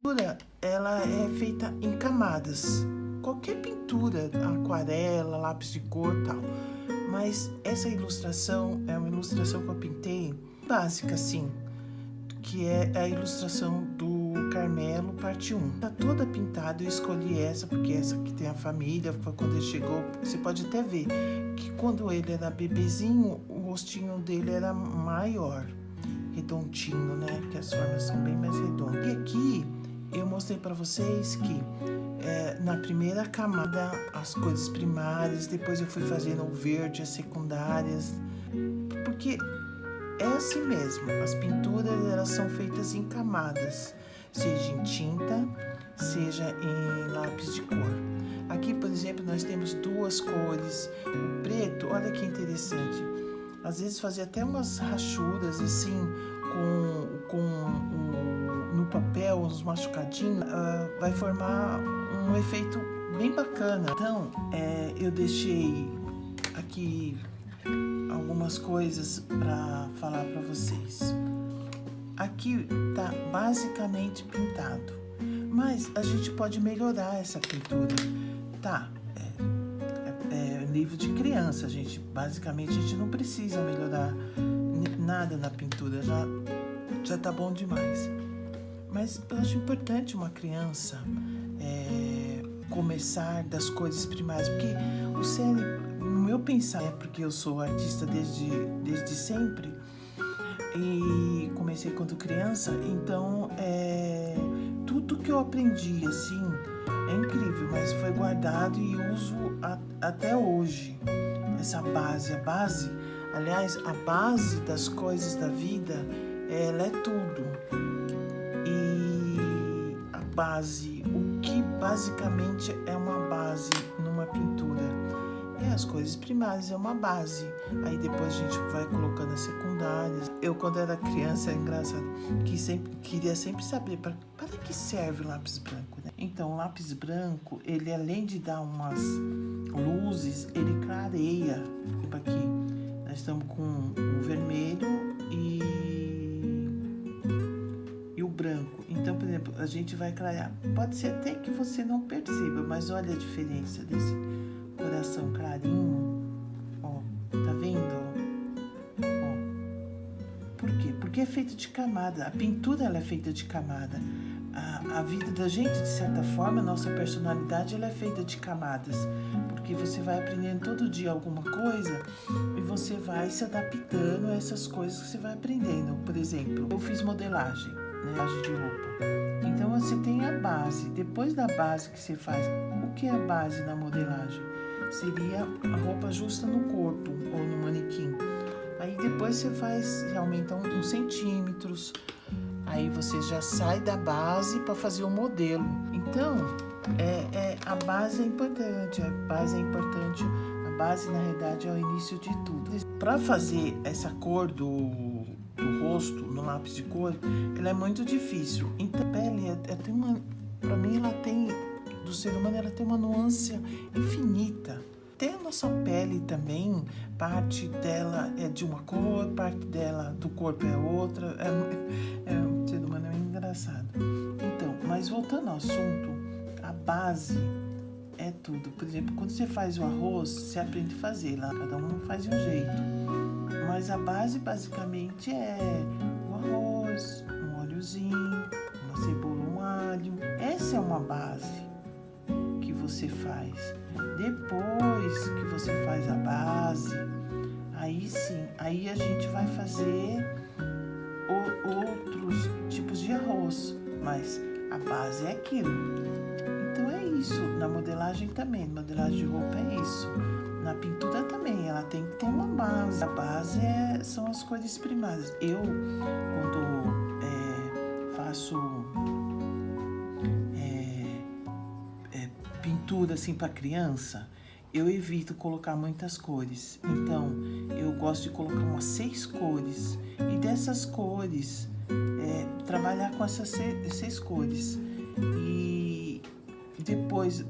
Pintura, ela é feita em camadas. Qualquer pintura, aquarela, lápis de cor, tal. Mas essa ilustração é uma ilustração que eu pintei básica, sim, que é a ilustração do Carmelo, parte 1. Tá toda pintada, eu escolhi essa, porque essa aqui tem a família, foi quando ele chegou. Você pode até ver que quando ele era bebezinho, o rostinho dele era maior, redondinho, né? Que as formas são bem mais redondas. E aqui eu mostrei para vocês que na primeira camada as cores primárias, depois eu fui fazendo o verde, as secundárias, porque é assim mesmo, as pinturas elas são feitas em camadas, seja em tinta, seja em lápis de cor. Aqui, por exemplo, nós temos duas cores, o preto, olha que interessante, às vezes fazia até umas rachuras assim, no papel, uns machucadinhos, vai formar um efeito bem bacana. Então, eu deixei aqui algumas coisas para falar para vocês. Aqui tá basicamente pintado, mas a gente pode melhorar essa pintura, tá? Livro de criança, basicamente a gente não precisa melhorar nada na pintura, já tá bom demais. Mas eu acho importante uma criança começar das coisas primárias, porque o cérebro, no meu pensar, porque eu sou artista desde sempre e comecei quando criança, então tudo que eu aprendi assim é incrível, mas foi guardado e uso até hoje. Essa base, aliás, a base das coisas da vida, ela é tudo. E a base, o que basicamente é uma base numa pintura? As coisas primárias é uma base. Aí depois a gente vai colocando as secundárias. Eu, quando era criança, é engraçado, queria sempre saber para que serve o lápis branco, né? Então, o lápis branco, ele além de dar umas luzes, ele clareia. Tipo aqui, nós estamos com o vermelho e o branco. Então, por exemplo, a gente vai clarear. Pode ser até que você não perceba, mas olha a diferença desse coração clarinho, ó, tá vendo? Ó. Por quê? Porque é feito de camada. A pintura, ela é feita de camada. A vida da gente, de certa forma, a nossa personalidade, ela é feita de camadas. Porque você vai aprendendo todo dia alguma coisa e você vai se adaptando a essas coisas que você vai aprendendo. Por exemplo, eu fiz modelagem, né? Modelagem de roupa. Então, você tem a base. Depois da base que você faz, o que é a base na modelagem? Seria a roupa justa no corpo ou no manequim. Aí depois você aumenta uns centímetros. Aí você já sai da base para fazer o modelo. Então, a base é importante. A base, na realidade, é o início de tudo. Para fazer essa cor do rosto no lápis de cor, ela é muito difícil. Então, a pele, para mim, do ser humano, ela tem uma nuance infinita. Até a nossa pele também, parte dela é de uma cor, parte dela do corpo é outra. O ser humano é engraçado. Então, mas voltando ao assunto, a base é tudo. Por exemplo, quando você faz o arroz, você aprende a fazer lá, cada um faz de um jeito. Mas a base basicamente é o arroz, um óleozinho, uma cebola, um alho. Essa é uma base que você faz. Depois que você faz a base, aí sim, aí a gente vai fazer outros tipos de arroz, mas a base é aquilo. Então é isso, na modelagem também, na modelagem de roupa é isso. Na pintura também, ela tem que ter uma base. A base são as cores primárias. Eu, quando faço pintura assim para criança, eu evito colocar muitas cores. Então, eu gosto de colocar umas 6 cores. E dessas cores, trabalhar com essas 6 cores. E depois,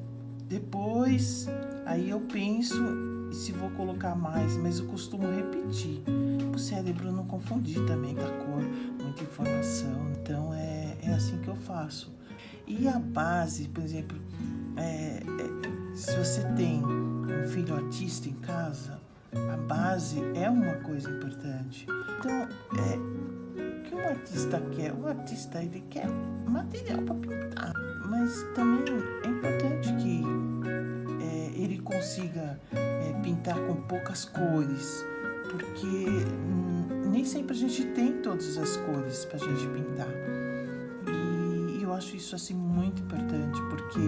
aí eu penso se vou colocar mais, mas eu costumo repetir. O cérebro não confundir também com a cor, muita informação. Então, é assim que eu faço. E a base, por exemplo, se você tem um filho artista em casa, a base é uma coisa importante. Então, o que um artista quer? O artista, ele quer material para pintar, mas também é importante que ele consiga pintar com poucas cores, porque nem sempre a gente tem todas as cores para a gente pintar. E eu acho isso assim muito importante, porque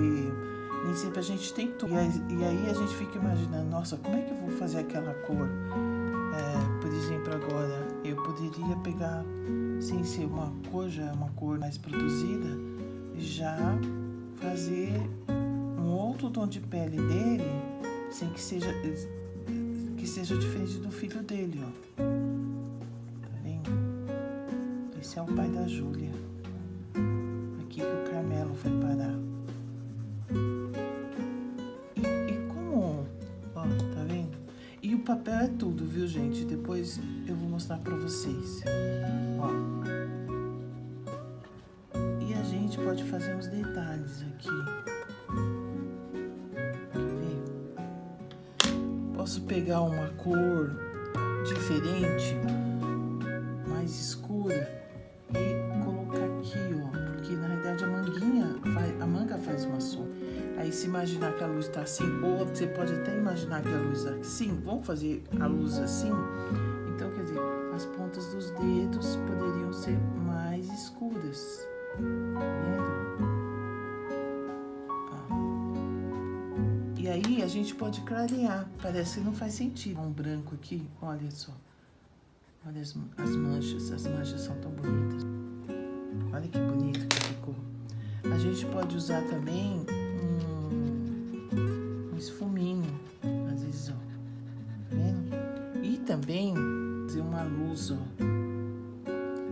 nem sempre a gente tem tudo. E aí a gente fica imaginando, nossa, como é que eu vou fazer aquela cor? Por exemplo, agora eu poderia pegar, sem ser uma cor, já é uma cor mais produzida, já fazer um outro tom de pele dele, sem que seja diferente do filho dele, ó. Tá vendo? Esse é o pai da Júlia. Aqui que o Carmelo foi parar. E como, ó, tá vendo? E o papel é tudo, viu, gente? Depois eu vou mostrar pra vocês. Ó. E a gente pode fazer uns detalhes aqui. Posso pegar uma cor diferente, mais escura, e colocar aqui, ó, porque na realidade a manga faz uma sombra. Aí se imaginar que a luz está assim, ou você pode até imaginar que a luz está assim, vamos fazer a luz assim? Então, quer dizer, as pontas dos dedos poderiam ser mais escuras, tá vendo? E aí a gente pode clarear, parece que não faz sentido. Um branco aqui, olha só. Olha as manchas são tão bonitas. Olha que bonito que ficou. A gente pode usar também um esfuminho, às vezes, ó. Tá vendo? E também fazer uma luz, ó.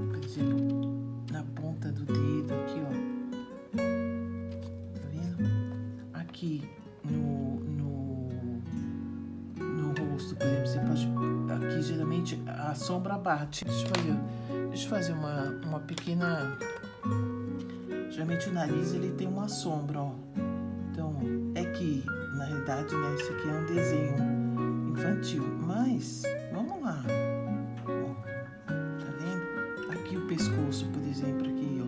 Por exemplo, na ponta do dedo aqui, ó. Tá vendo? Aqui. No rosto, por exemplo, você pode, aqui geralmente a sombra bate. Deixa eu fazer uma pequena, geralmente o nariz ele tem uma sombra, ó. Então é que na realidade, né, isso aqui é um desenho infantil, mas vamos lá, ó, tá vendo? Aqui o pescoço, por exemplo, aqui, ó,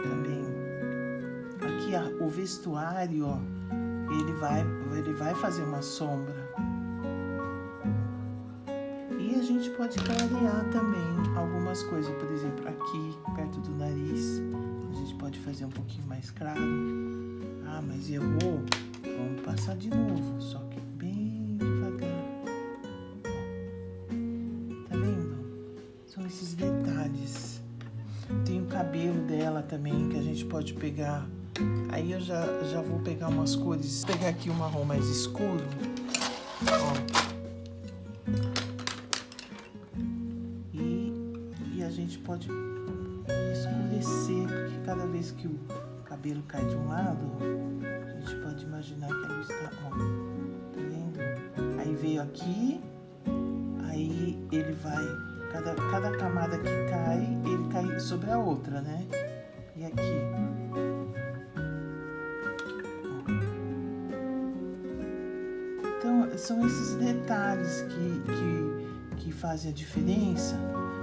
também. Aqui o vestuário, ó, ele vai fazer uma sombra. E a gente pode clarear também algumas coisas, por exemplo, aqui perto do nariz, a gente pode fazer um pouquinho mais claro. Ah, mas errou, vamos passar de novo, só que bem devagar. Tá vendo? São esses detalhes. Tem o cabelo dela também, que a gente pode pegar. Aí eu já vou pegar umas cores. Vou pegar aqui um marrom mais escuro. Ó. E a gente pode escurecer, porque cada vez que o cabelo cai de um lado, a gente pode imaginar que a luz tá, ó. Tá vendo? Aí veio aqui, aí ele vai. Cada camada que cai, ele cai sobre a outra, né? E aqui. Então, são esses detalhes que fazem a diferença,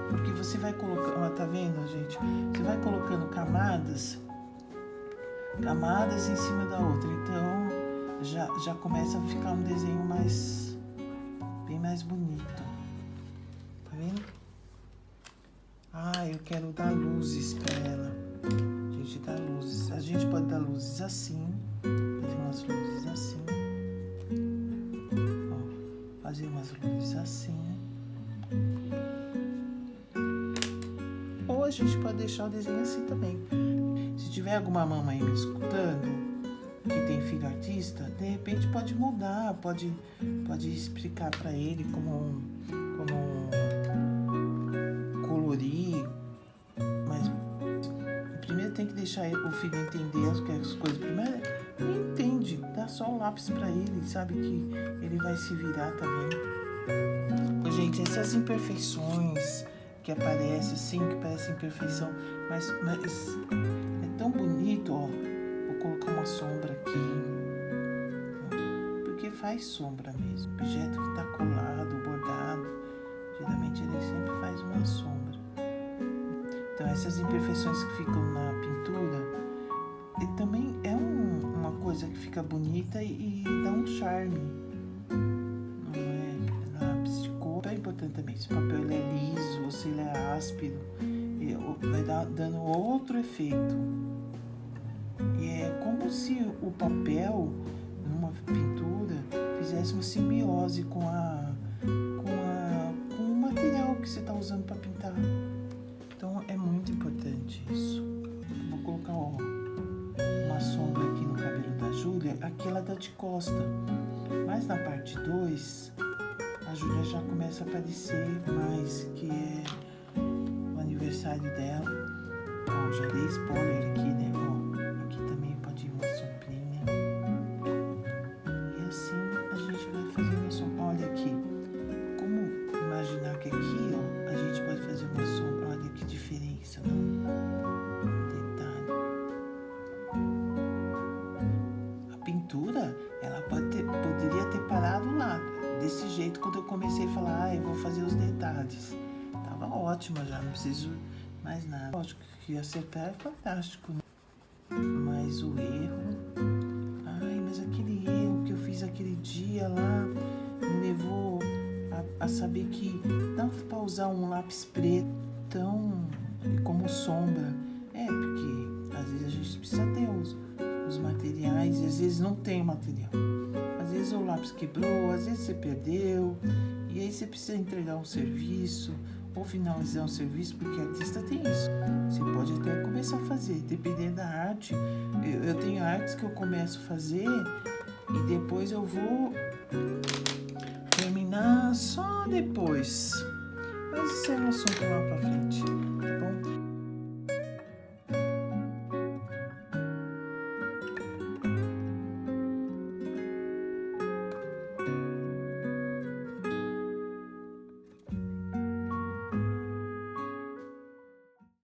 porque você vai colocando, ó, tá vendo, gente? Você vai colocando camadas em cima da outra, então já começa a ficar um desenho bem mais bonito, tá vendo? Ah, eu quero dar luzes pra ela. A gente dá luzes, a gente pode dar luzes assim, fazer umas luzes assim. Fazer umas luzes assim. Ou a gente pode deixar o desenho assim também. Se tiver alguma mamãe me escutando que tem filho artista, de repente pode mudar, pode explicar para ele como colorir. Mas primeiro tem que deixar o filho entender as coisas. Primeiro ele entende, dá só o lápis para ele, sabe que ele vai se virar também. Gente, essas imperfeições que aparecem assim, que parecem imperfeição, mas tão bonito, ó. Vou colocar uma sombra aqui, porque faz sombra mesmo. O objeto que tá colado, bordado, geralmente ele sempre faz uma sombra. Então essas imperfeições que ficam na pintura também é uma coisa que fica bonita e dá um charme. Não é? Lápis de cor é importante também. Se o papel ele é liso ou se ele é áspero, vai dando outro efeito. E é como se o papel, numa pintura, fizesse uma simbiose com o material que você está usando para pintar. Então é muito importante isso. Vou colocar uma sombra aqui no cabelo da Júlia. Aqui ela tá de costa, mas na parte 2 a Júlia já começa a aparecer mais, que é o aniversário dela. Ó, já dei spoiler aqui, né? Ó, aqui também pode ir uma sombrinha. E assim a gente vai fazer uma sombra. Olha aqui, como imaginar que aqui, ó, a gente pode fazer uma sombra. Olha que diferença, né? Detalhe. A pintura, ela poderia ter parado lá, desse jeito, quando eu comecei a falar, eu vou fazer os detalhes. Tava ótima já, não preciso mais nada. Lógico que acertar é fantástico, né? Mas o erro... mas aquele erro que eu fiz aquele dia lá me levou a saber que dá para usar um lápis preto como sombra. Porque às vezes a gente precisa ter os materiais e às vezes não tem material. Às vezes o lápis quebrou, às vezes você perdeu, e aí você precisa entregar um serviço ou finalizar um serviço, porque artista tem isso. Você pode até começar a fazer, dependendo da arte. Eu tenho artes que eu começo a fazer e depois eu vou terminar só depois. Mas isso é um assunto lá pra frente, tá bom?